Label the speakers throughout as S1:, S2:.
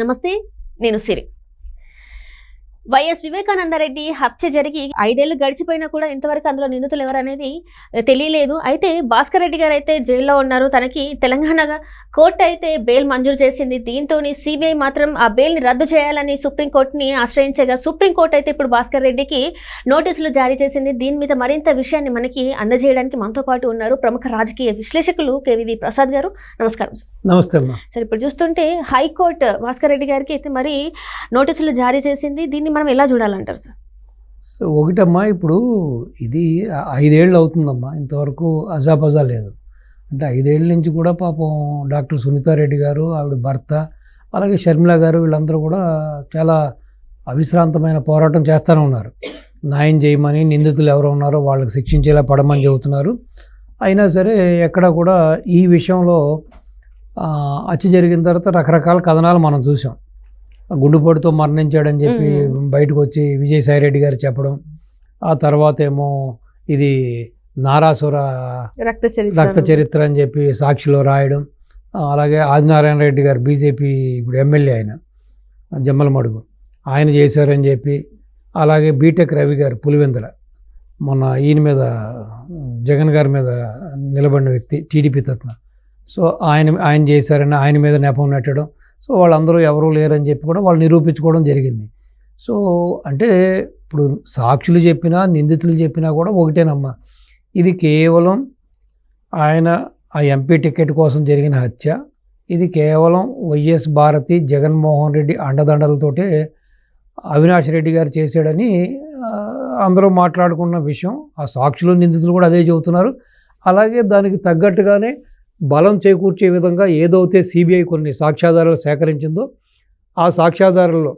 S1: నమస్తే, నేను సిరి. వైఎస్ వివేకానందరెడ్డి హత్య జరిగి 5 ఏళ్లు గడిచిపోయినా కూడా ఇంతవరకు అందులో నిందితులు ఎవరనేది తెలియలేదు. అయితే భాస్కర్ రెడ్డి గారు అయితే జైల్లో ఉన్నారు. తనకి తెలంగాణ కోర్టు అయితే బెయిల్ మంజూరు చేసింది. దీంతో సిబిఐ మాత్రం ఆ బెయిల్ని రద్దు చేయాలని సుప్రీంకోర్టుని ఆశ్రయించగా సుప్రీంకోర్టు అయితే ఇప్పుడు భాస్కర్ రెడ్డికి నోటీసులు జారీ చేసింది. దీని మీద మరింత విషయాన్ని మనకి అందజేయడానికి మనతో పాటు ఉన్నారు ప్రముఖ రాజకీయ విశ్లేషకులు కేవీవి ప్రసాద్ గారు. నమస్కారం సార్.
S2: నమస్తే అమ్మా.
S1: సరే, ఇప్పుడు చూస్తుంటే హైకోర్టు భాస్కర్ రెడ్డి గారికి అయితే మరి నోటీసులు జారీ చేసింది. దీన్ని మనం ఎలా చూడాలంటారు సార్?
S2: సో ఒకటమ్మా, ఇప్పుడు ఇది 5 ఏళ్ళు అవుతుందమ్మా, ఇంతవరకు అజాపజా లేదు. అంటే 5 ఏళ్ళ నుంచి కూడా పాపం డాక్టర్ సునీతారెడ్డి గారు, ఆవిడ భర్త, అలాగే షర్మిల గారు, వీళ్ళందరూ కూడా చాలా అవిశ్రాంతమైన పోరాటం చేస్తూనే ఉన్నారు. న్యాయం చేయమని, నిందితులు ఎవరు ఉన్నారో వాళ్ళకి శిక్షించేలా పడమని చెబుతున్నారు. అయినా సరే ఎక్కడ కూడా ఈ విషయంలో హత్య జరిగిన తర్వాత రకరకాల కథనాలు మనం చూసాం. గుండెపోటుతో మరణించాడని చెప్పి బయటకు వచ్చి విజయసాయిరెడ్డి గారు చెప్పడం, ఆ తర్వాత ఏమో ఇది నారాసుర రక్త చరిత్ర అని చెప్పి సాక్షిలో రాయడం, అలాగే ఆదినారాయణ రెడ్డి గారు బీజేపీ ఇప్పుడు ఎమ్మెల్యే ఆయన జమ్మలమడుగు ఆయన చేశారని చెప్పి, అలాగే బీటెక్ రవి గారు పులివెందుల మొన్న ఈయన మీద జగన్ గారి మీద నిలబడిన వ్యక్తి టీడీపీ తరఫున, సో ఆయన చేశారని ఆయన మీద నెపం నెట్టడం, సో వాళ్ళందరూ ఎవరూ లేరని చెప్పి కూడా వాళ్ళు నిరూపించుకోవడం జరిగింది. సో అంటే ఇప్పుడు సాక్షులు చెప్పినా నిందితులు చెప్పినా కూడా ఒకటేనమ్మా, ఇది కేవలం ఆయన ఆ ఎంపీ టికెట్ కోసం జరిగిన హత్య. ఇది కేవలం వైఎస్ భారతి జగన్మోహన్ రెడ్డి అండదండలతోటే అవినాష్ రెడ్డి గారు చేశాడని అందరూ మాట్లాడుకున్న విషయం. ఆ సాక్షులు నిందితులు కూడా అదే చెబుతున్నారు. అలాగే దానికి తగ్గట్టుగానే బలం చేకూర్చే విధంగా ఏదైతే సిబిఐ కొన్ని సాక్ష్యాధారాలు సేకరించిందో ఆ సాక్ష్యాధారాల్లో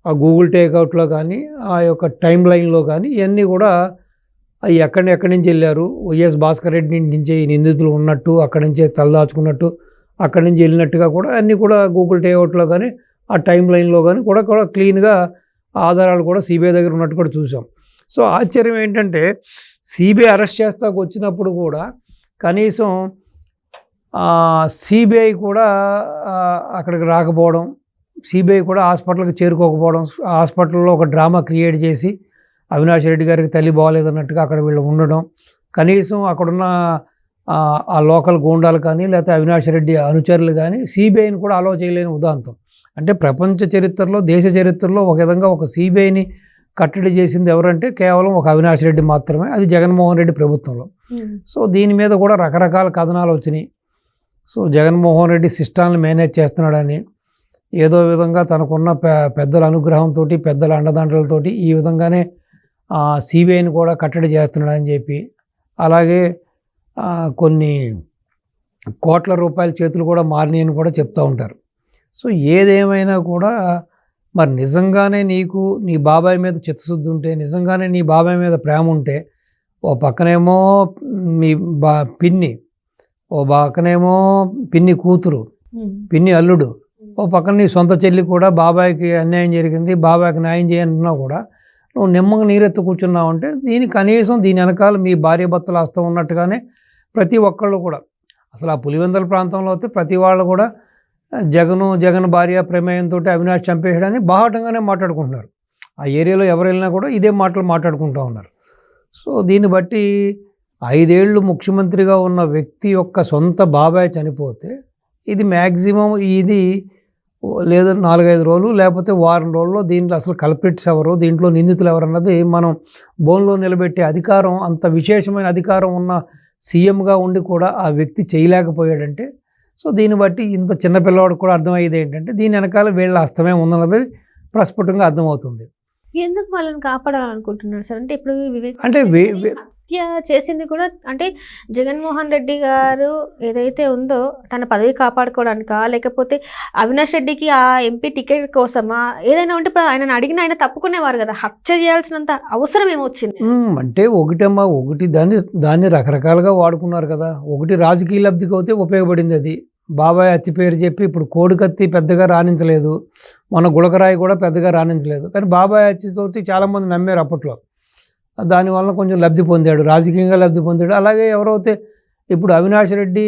S2: ఆ గూగుల్ టేక్అవుట్లో కానీ, ఆ యొక్క టైం లైన్లో కానీ ఇవన్నీ కూడా ఎక్కడి నుంచి వెళ్ళారు, వైఎస్ భాస్కర్ రెడ్డి నుంచే ఈ నిందితులు ఉన్నట్టు, అక్కడి నుంచే తలదాచుకున్నట్టు, అక్కడి నుంచి వెళ్ళినట్టుగా కూడా అన్నీ కూడా గూగుల్ టేక్అవుట్లో కానీ ఆ టైం లైన్లో కానీ కూడా క్లీన్గా ఆధారాలు కూడా సిబిఐ దగ్గర ఉన్నట్టు కూడా చూసాం. సో ఆశ్చర్యం ఏంటంటే సిబిఐ అరెస్ట్ చేస్తాకు వచ్చినప్పుడు కూడా కనీసం సిబిఐ కూడా అక్కడికి రాకపోవడం, సిబిఐ కూడా హాస్పిటల్కి చేరుకోకపోవడం, హాస్పిటల్లో ఒక డ్రామా క్రియేట్ చేసి అవినాష్ రెడ్డి గారికి తల్లి బాగోలేదన్నట్టుగా అక్కడ వీళ్ళు ఉండడం, కనీసం అక్కడున్న ఆ లోకల్ గూండాలు కానీ లేకపోతే అవినాష్ రెడ్డి అనుచరులు కానీ సిబిఐని కూడా అలో చేయలేని ఉదాంతం. అంటే ప్రపంచ చరిత్రలో, దేశ చరిత్రలో ఒక విధంగా ఒక సిబిఐని కట్టడి చేసింది ఎవరంటే కేవలం ఒక అవినాష్ రెడ్డి మాత్రమే, అది జగన్మోహన్ రెడ్డి ప్రభుత్వంలో. సో దీని మీద కూడా రకరకాల కథనాలు వచ్చినాయి. సో జగన్మోహన్ రెడ్డి సిస్టాలను మేనేజ్ చేస్తున్నాడని, ఏదో విధంగా తనకున్న పెద్దల అనుగ్రహంతో, పెద్దల అండదండలతో ఈ విధంగానే సిబిఐని కూడా కట్టడి చేస్తున్నాడని చెప్పి, అలాగే కొన్ని కోట్ల రూపాయల చేతులు కూడా మారినాయని కూడా చెప్తూ ఉంటారు. సో ఏదేమైనా కూడా మరి నిజంగానే నీకు నీ బాబాయ్ మీద చిత్తశుద్ధి ఉంటే, నిజంగానే నీ బాబాయ్ మీద ప్రేమ ఉంటే, ఓ పక్కనేమో మీ పిన్ని, ఓ పక్కనేమో పిన్ని కూతురు, పిన్ని అల్లుడు, ఓ పక్కన నీ సొంత చెల్లి కూడా బాబాయ్కి అన్యాయం జరిగింది, బాబాయ్కి న్యాయం చేయంటున్నా కూడా నువ్వు నిమ్మగా నీరెత్తు కూర్చున్నావు అంటే కనీసం దీని వెనకాల మీ భార్య భర్తలు హస్తం ఉన్నట్టుగానే ప్రతి ఒక్కళ్ళు కూడా, అసలు ఆ పులివెందుల ప్రాంతంలో అయితే ప్రతి వాళ్ళు కూడా జగన్ భార్య ప్రమేయంతో అవినాష్ చంపేయడాన్ని బాహటంగానే మాట్లాడుకుంటున్నారు. ఆ ఏరియాలో ఎవరు వెళ్ళినా కూడా ఇదే మాటలు మాట్లాడుకుంటూ ఉన్నారు. సో దీన్ని బట్టి 5 ఏళ్ళు ముఖ్యమంత్రిగా ఉన్న వ్యక్తి యొక్క సొంత బాబాయ్ చనిపోతే ఇది మ్యాక్సిమం ఇది లేదా 4-5 రోజులు లేకపోతే వారం రోజుల్లో దీంట్లో అసలు కల్ప్రిట్స్ ఎవరు, దీంట్లో నిందితులు ఎవరు అన్నది మనం బోన్లో నిలబెట్టే అధికారం, అంత విశేషమైన అధికారం ఉన్న సీఎంగా ఉండి కూడా ఆ వ్యక్తి చేయలేకపోయాడంటే, సో దీన్ని బట్టి ఇంత చిన్నపిల్లవాడికి కూడా అర్థమయ్యేది ఏంటంటే దీని వెనకాల వీళ్ళ హస్తమే ఉందన్నది ప్రస్ఫుటంగా అర్థమవుతుంది.
S1: ఎందుకు వాళ్ళని కాపాడాలనుకుంటున్నారు సార్? అంటే ఇప్పుడు వివేక్
S2: అంటే
S1: హత్య చేసింది కూడా అంటే జగన్మోహన్ రెడ్డి గారు ఏదైతే ఉందో తన పదవి కాపాడుకోవడానికా, లేకపోతే అవినాష్ రెడ్డికి ఆ ఎంపీ టికెట్ కోసమా, ఏదైనా ఉంటే ఇప్పుడు ఆయన అడిగిన ఆయన తప్పుకునేవారు కదా, హత్య చేయాల్సినంత అవసరం ఏమొచ్చింది?
S2: అంటే ఒకటమ్మా, దాన్ని రకరకాలుగా వాడుకున్నారు కదా. ఒకటి రాజకీయ లబ్ధికి అయితే ఉపయోగపడింది అది. బాబాయ్ హత్య పేరు చెప్పి ఇప్పుడు కోడికత్తి పెద్దగా రాణించలేదు, మన గులకరాయి కూడా పెద్దగా రాణించలేదు, కానీ బాబాయ్ హత్యతోటి చాలామంది నమ్మారు అప్పట్లో. దానివల్ల కొంచెం లబ్ధి పొందాడు, రాజకీయంగా లబ్ధి పొందాడు. అలాగే ఎవరైతే ఇప్పుడు అవినాష్ రెడ్డి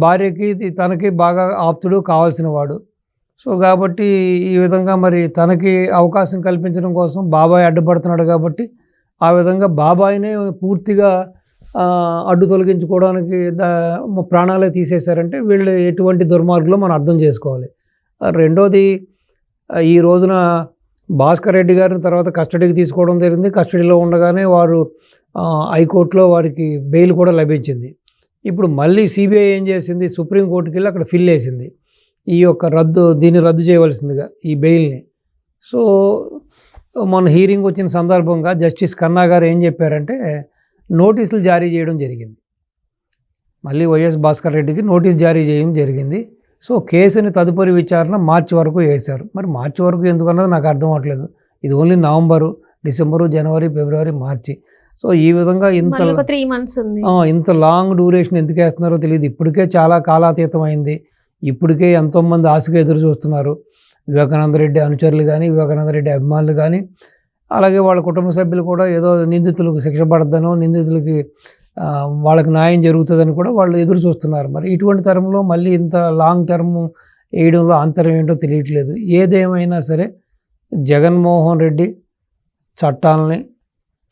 S2: భార్యకి తనకి బాగా ఆప్తుడు కావాల్సిన వాడు, సో కాబట్టి ఈ విధంగా మరి తనకి అవకాశం కల్పించడం కోసం బాబాయ్ అడ్డుపడుతున్నాడు కాబట్టి ఆ విధంగా బాబాయినే పూర్తిగా అడ్డు తొలగించుకోవడానికి ప్రాణాలే తీసేశారంటే వీళ్ళు ఎటువంటి దుర్మార్గులో మనం అర్థం చేసుకోవాలి. రెండోది, ఈ రోజున భాస్కర్ రెడ్డి గారిని తర్వాత కస్టడీకి తీసుకోవడం జరిగింది. కస్టడీలో ఉండగానే వారు హైకోర్టులో వారికి బెయిల్ కూడా లభించింది. ఇప్పుడు మళ్ళీ సిబిఐ ఏం చేసింది, సుప్రీంకోర్టుకి వెళ్ళి అక్కడ ఫిల్ వేసింది ఈ యొక్క దీన్ని రద్దు చేయవలసిందిగా ఈ బెయిల్ని. సో మన హీరింగ్ వచ్చిన సందర్భంగా జస్టిస్ ఖన్నా గారు ఏం చెప్పారంటే నోటీసులు జారీ చేయడం జరిగింది. మళ్ళీ వైఎస్ భాస్కర్ రెడ్డికి నోటీస్ జారీ చేయడం జరిగింది. సో కేసుని తదుపరి విచారణ మార్చి వరకు వేశారు. మరి మార్చి వరకు ఎందుకన్నది నాకు అర్థం అవ్వట్లేదు. ఇది ఓన్లీ నవంబరు, డిసెంబరు, జనవరి, ఫిబ్రవరి, మార్చి. సో ఈ విధంగా ఇంత
S1: 3 months ఉంది.
S2: ఇంత లాంగ్ డ్యూరేషన్ ఎందుకు వేస్తున్నారో తెలియదు. ఇప్పటికే చాలా కాలాతీతం అయింది. ఇప్పటికే ఎంతోమంది ఆశగా ఎదురు చూస్తున్నారు. వివేకానంద రెడ్డి అనుచరులు కానీ, వివేకానంద రెడ్డి అభిమానులు కానీ, అలాగే వాళ్ళ కుటుంబ సభ్యులు కూడా ఏదో నిందితులకు శిక్ష పడద్దనో, నిందితులకి వాళ్ళకి న్యాయం జరుగుతుందని కూడా వాళ్ళు ఎదురు చూస్తున్నారు. మరి ఇటువంటి తరంలో మళ్ళీ ఇంత లాంగ్ టర్మ్ వేయడంలో ఆంతర్యం ఏంటో తెలియట్లేదు. ఏదేమైనా సరే జగన్మోహన్ రెడ్డి చట్టాలని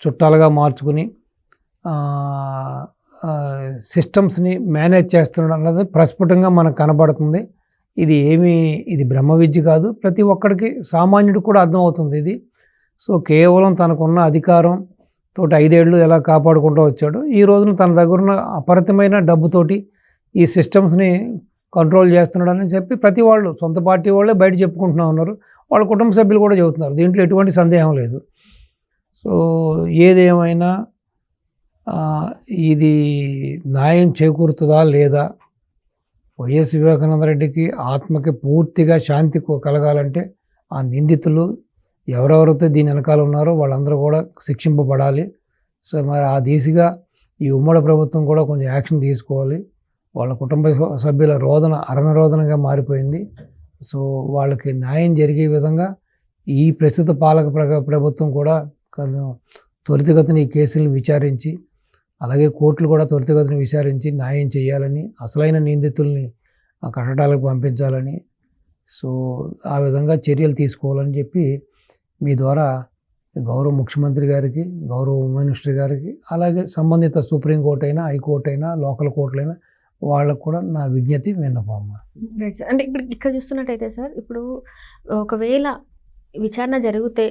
S2: చుట్టాలుగా మార్చుకుని సిస్టమ్స్ని మేనేజ్ చేస్తున్నాడు అన్నది ప్రస్ఫుటంగా మనకు కనబడుతుంది. ఇది బ్రహ్మ విద్య కాదు, ప్రతి ఒక్కడికి సామాన్యుడికి కూడా అర్థమవుతుంది ఇది. సో కేవలం తనకున్న అధికారం తోటి 5 ఏళ్ళు ఎలా కాపాడుకుంటూ వచ్చాడు, ఈ రోజున తన దగ్గర ఉన్న అపరితమైన డబ్బుతోటి ఈ సిస్టమ్స్ని కంట్రోల్ చేస్తున్నాడని చెప్పి ప్రతి వాళ్ళు, సొంత పార్టీ వాళ్ళే బయట చెప్పుకుంటున్నా ఉన్నారు, వాళ్ళ కుటుంబ సభ్యులు కూడా చెబుతున్నారు. దీంట్లో ఎటువంటి సందేహం లేదు. సో ఏదేమైనా ఇది న్యాయం చేకూరుతుందా లేదా, వైఎస్ వివేకానంద రెడ్డికి ఆత్మకి పూర్తిగా శాంతి కలగాలంటే ఆ నిందితులు ఎవరెవరైతే దీని వెనకాల ఉన్నారో వాళ్ళందరూ కూడా శిక్షింపబడాలి. సో మరి ఆ దిశగా ఈ ఉమ్మడి ప్రభుత్వం కూడా కొంచెం యాక్షన్ తీసుకోవాలి. వాళ్ళ కుటుంబ సభ్యుల రోదన అరణరోదనగా మారిపోయింది. సో వాళ్ళకి న్యాయం జరిగే విధంగా ఈ ప్రస్తుత పాలక ప్రభుత్వం కూడా త్వరితగతిన ఈ కేసులను విచారించి, అలాగే కోర్టులు కూడా త్వరితగతిన విచారించి న్యాయం చేయాలని, అసలైన నిందితుల్ని ఆ కట్టడాలకు పంపించాలని, సో ఆ విధంగా చర్యలు తీసుకోవాలని చెప్పి మీ ద్వారా గౌరవ ముఖ్యమంత్రి గారికి, గౌరవ హోమ్ మినిస్టర్ గారికి, అలాగే సంబంధిత సుప్రీంకోర్టు అయినా, హైకోర్టు అయినా, లోకల్ కోర్టులైనా వాళ్ళకు కూడా నా విజ్ఞప్తి విన్నపం.
S1: అంటే ఇక్కడ చూస్తున్నట్టయితే సార్, ఇప్పుడు ఒకవేళ విచారణ జరిగితే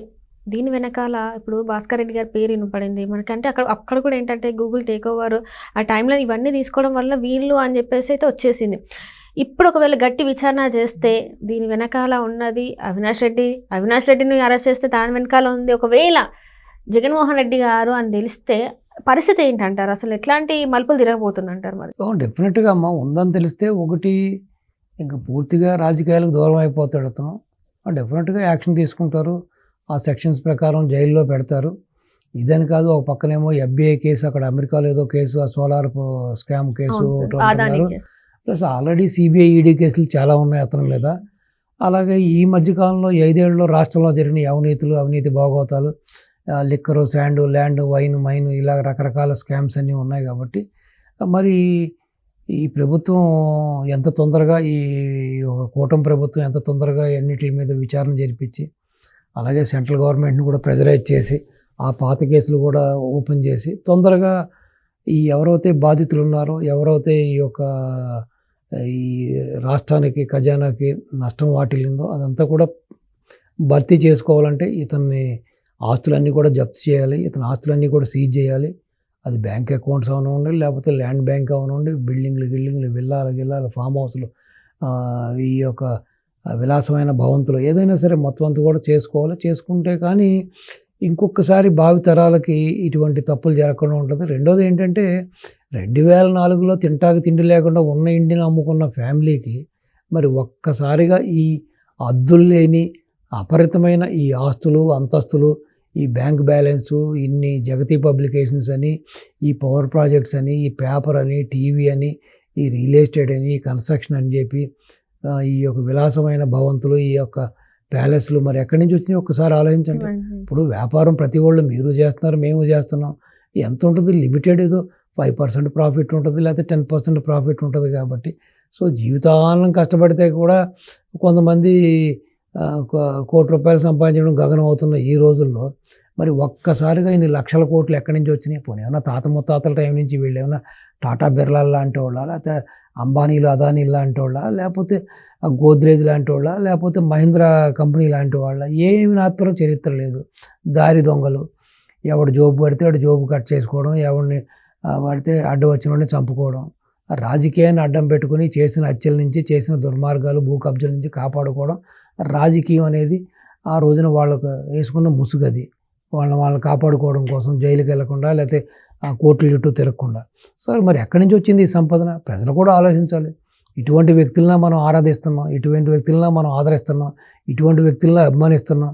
S1: దీని వెనకాల ఇప్పుడు భాస్కర్ రెడ్డి గారి పేరు వినపడింది మనకంటే, అక్కడ కూడా ఏంటంటే గూగుల్ టేక్ ఓవర్ ఆ టైంలో ఇవన్నీ తీసుకోవడం వల్ల వీళ్ళు అని చెప్పేసి అయితే వచ్చేసింది. ఇప్పుడు ఒకవేళ గట్టి విచారణ చేస్తే దీని వెనకాల ఉన్నది అవినాష్ రెడ్డిని అరెస్ట్ చేస్తే దాని వెనకాల ఉంది ఒకవేళ జగన్మోహన్ రెడ్డి గారు అని తెలిస్తే పరిస్థితి ఏంటంటారు? అసలు ఎట్లాంటి మలుపులు తిరగబోతుందంటారు? మరి
S2: డెఫినెట్గా అమ్మ ఉందని తెలిస్తే ఒకటి ఇంకా పూర్తిగా రాజకీయాలకు దూరం అయిపోతాడు అతను. డెఫినెట్గా యాక్షన్ తీసుకుంటారు. ఆ సెక్షన్స్ ప్రకారం జైల్లో పెడతారు. ఇదని కాదు, ఒక పక్కనేమో FBI కేసు, అక్కడ అమెరికాలో ఏదో కేసు, ఆ solar scam case, plus already CBI ED కేసులు చాలా ఉన్నాయి అతని మీద. అలాగే ఈ మధ్యకాలంలో 5 ఏళ్ళలో రాష్ట్రంలో జరిగిన అవినీతి భాగోతాలు, liquor, sand, land, wine, mine, ఇలా రకరకాల స్కామ్స్ అన్నీ ఉన్నాయి. కాబట్టి మరి ఈ ప్రభుత్వం ఎంత తొందరగా, ఈ కూటమి ప్రభుత్వం ఎంత తొందరగా అన్నిటి మీద విచారణ జరిపించి, అలాగే సెంట్రల్ గవర్నమెంట్ని కూడా ప్రెజరైజ్ చేసి ఆ పాత కేసులు కూడా ఓపెన్ చేసి తొందరగా ఈ ఎవరైతే బాధితులు ఉన్నారో, ఎవరైతే ఈ రాష్ట్రానికి, ఖజానాకి నష్టం వాటిల్లిందో అదంతా కూడా భర్తీ చేసుకోవాలంటే ఇతన్ని ఆస్తులన్నీ కూడా జప్తు చేయాలి, ఇతని ఆస్తులన్నీ కూడా సీజ్ చేయాలి. అది బ్యాంక్ అకౌంట్స్ అవనండి, లేకపోతే ల్యాండ్ బ్యాంక్ అవనండి, బిల్డింగ్లు, విల్లాలు, ఫామ్ హౌస్లు, ఈ యొక్క విలాసమైన భవంతులు, ఏదైనా సరే మొత్తం అంతా కూడా చేసుకోవాలి. చేసుకుంటే కానీ ఇంకొకసారి భావితరాలకి ఇటువంటి తప్పులు జరగకుండా ఉంటుంది. రెండోది ఏంటంటే 2004లో తింటాకి తిండి లేకుండా ఉన్న ఇంటిని అమ్ముకున్న ఫ్యామిలీకి మరి ఒక్కసారిగా ఈ అద్దులు లేని అపరితమైన ఈ ఆస్తులు, అంతస్తులు, ఈ బ్యాంక్ బ్యాలెన్సు, ఇన్ని జగతి పబ్లికేషన్స్ అని, ఈ పవర్ ప్రాజెక్ట్స్ అని, ఈ పేపర్ అని, టీవీ అని, ఈ రియల్ ఎస్టేట్ అని, ఈ కన్స్ట్రక్షన్ అని చెప్పి ఈ యొక్క విలాసమైన భవంతులు, ఈ యొక్క ప్యాలెస్లు మరి ఎక్కడి నుంచి వచ్చినాయి ఒక్కసారి ఆలోచించండి. ఇప్పుడు వ్యాపారం ప్రతి వాళ్ళు మీరు చేస్తున్నారు, మేము చేస్తున్నాం, ఎంత ఉంటుంది? లిమిటెడ్ ఏదో 5% ప్రాఫిట్ ఉంటుంది, లేకపోతే 10% ప్రాఫిట్ ఉంటుంది. కాబట్టి సో జీవితాంతం కష్టపడితే కూడా కొంతమంది కోటి రూపాయలు సంపాదించడం గగనం అవుతున్న ఈ రోజుల్లో మరి ఒక్కసారిగా ఇన్ని లక్షల కోట్లు ఎక్కడి నుంచి వచ్చినాయి? పోనీ ఏమన్నా తాత ముత్తాతల టైం నుంచి వీళ్ళు ఏమన్నా టాటా బిర్లాలు లాంటి వాళ్ళ, లేకపోతే అంబానీలు అదానీలు లాంటి వాళ్ళ, లేకపోతే గోద్రేజ్ లాంటి వాళ్ళ, లేకపోతే మహీంద్రా కంపెనీ లాంటి వాళ్ళ? ఏమి మాత్రం చరిత్ర లేదు. దారి దొంగలు, ఎవడు జోబు పడితే వాడు జోబు కట్ చేసుకోవడం, ఎవడిని పడితే అడ్డు వచ్చిన వాడిని చంపుకోవడం, రాజకీయాన్ని అడ్డం పెట్టుకుని చేసిన హత్యల నుంచి, చేసిన దుర్మార్గాలు, భూ కబ్జాల నుంచి కాపాడుకోవడం రాజకీయం అనేది ఆ రోజున వాళ్ళకు వేసుకున్న ముసుగది. వాళ్ళని కాపాడుకోవడం కోసం జైలుకి వెళ్లకుండా, లేకపోతే కోర్టుల చుట్టూ తిరగకుండా. సో మరి ఎక్కడి నుంచి వచ్చింది ఈ సంపదన? ప్రజలు కూడా ఆలోచించాలి. ఇటువంటి వ్యక్తులనే మనం ఆరాధిస్తున్నాం, ఇటువంటి వ్యక్తులనే మనం ఆదరిస్తున్నాం, ఇటువంటి వ్యక్తులనే అభిమానిస్తున్నాం,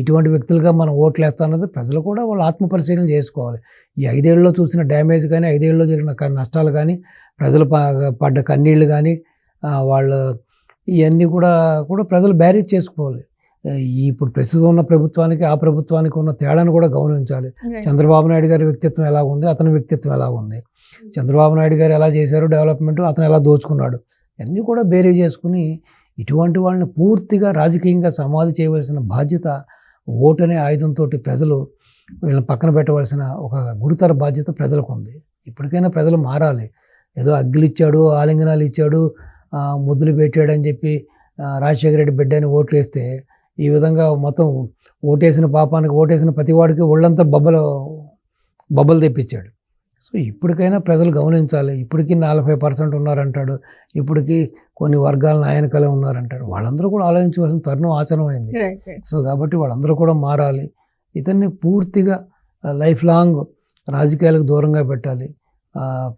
S2: ఇటువంటి వ్యక్తులుగా మనం ఓట్లు వేస్తాం అన్నది ప్రజలు కూడా వాళ్ళు ఆత్మపరిశీలన చేసుకోవాలి. ఈ 5 ఏళ్ళలో చూసిన డ్యామేజ్ కానీ, 5 ఏళ్ళలో జరిగిన నష్టాలు కానీ, ప్రజలు పడ్డ కన్నీళ్ళు కానీ, వాళ్ళు ఇవన్నీ కూడా ప్రజలు బ్యారేజ్ చేసుకోవాలి. ఇప్పుడు ప్రస్తుతం ఉన్న ప్రభుత్వానికి ఆ ప్రభుత్వానికి ఉన్న తేడాను కూడా గమనించాలి. చంద్రబాబు నాయుడు గారి వ్యక్తిత్వం ఎలా ఉంది, అతని వ్యక్తిత్వం ఎలా ఉంది, చంద్రబాబు నాయుడు గారు ఎలా చేశారు డెవలప్మెంట్, అతను ఎలా దోచుకున్నాడు, అన్నీ కూడా బేరీ చేసుకుని ఇటువంటి వాళ్ళని పూర్తిగా రాజకీయంగా సమాధి చేయవలసిన బాధ్యత ఓటు అనే ఆయుధంతో ప్రజలు వీళ్ళని పక్కన పెట్టవలసిన ఒక గురుతర బాధ్యత ప్రజలకు ఉంది. ఇప్పటికైనా ప్రజలు మారాలి. ఏదో అగ్గిలు ఇచ్చాడు, ఆలింగనాలు ఇచ్చాడు, ముద్దులు పెట్టాడని చెప్పి రాజశేఖర రెడ్డి బిడ్డని ఓట్లు వేస్తే ఈ విధంగా మొత్తం ఓటేసిన పాపానికి ఓటేసిన ప్రతివాడికి ఒళ్ళంతా బబ్బలు తెప్పించాడు. సో ఇప్పటికైనా ప్రజలు గమనించాలి. ఇప్పటికీ 40% ఉన్నారంటాడు, ఇప్పటికీ కొన్ని వర్గాల నాయకులే ఉన్నారంటాడు. వాళ్ళందరూ కూడా ఆలోచించవలసిన తరుణం ఆచరణమైంది. సో కాబట్టి వాళ్ళందరూ కూడా మారాలి. ఇతన్ని పూర్తిగా లైఫ్ లాంగ్ రాజకీయాలకు దూరంగా పెట్టాలి,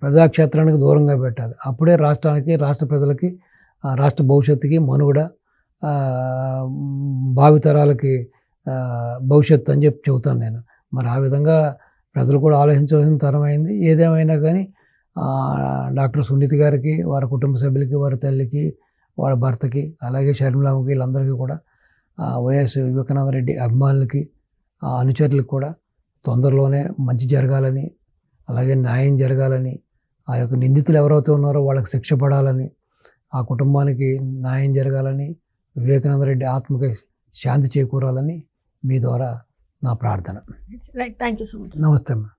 S2: ప్రజాక్షేత్రానికి దూరంగా పెట్టాలి. అప్పుడే రాష్ట్రానికి, రాష్ట్ర ప్రజలకి, రాష్ట్ర భవిష్యత్తుకి మనుగడ, భావితరాలకి భవిష్యత్తు అని చెప్పి చెబుతాను నేను. మరి ఆ విధంగా ప్రజలు కూడా ఆలోచించవలసిన తరం అయింది. ఏదేమైనా కానీ డాక్టర్ సునీత గారికి, వారి కుటుంబ సభ్యులకి, వారి తల్లికి, వాళ్ళ భర్తకి, అలాగే షర్మిలమ్మకి, వీళ్ళందరికీ కూడా వైఎస్ వివేకానంద రెడ్డి అభిమానులకి, అనుచరులకు కూడా తొందరలోనే మంచి జరగాలని, అలాగే న్యాయం జరగాలని, ఆ యొక్క నిందితులు ఎవరైతే ఉన్నారో వాళ్ళకి శిక్ష పడాలని, ఆ కుటుంబానికి న్యాయం జరగాలని, వివేకానంద రెడ్డి ఆత్మకి శాంతి చేకూరాలని మీ ద్వారా నా ప్రార్థన.
S1: Right, thank you so much.
S2: నమస్తే అమ్మా.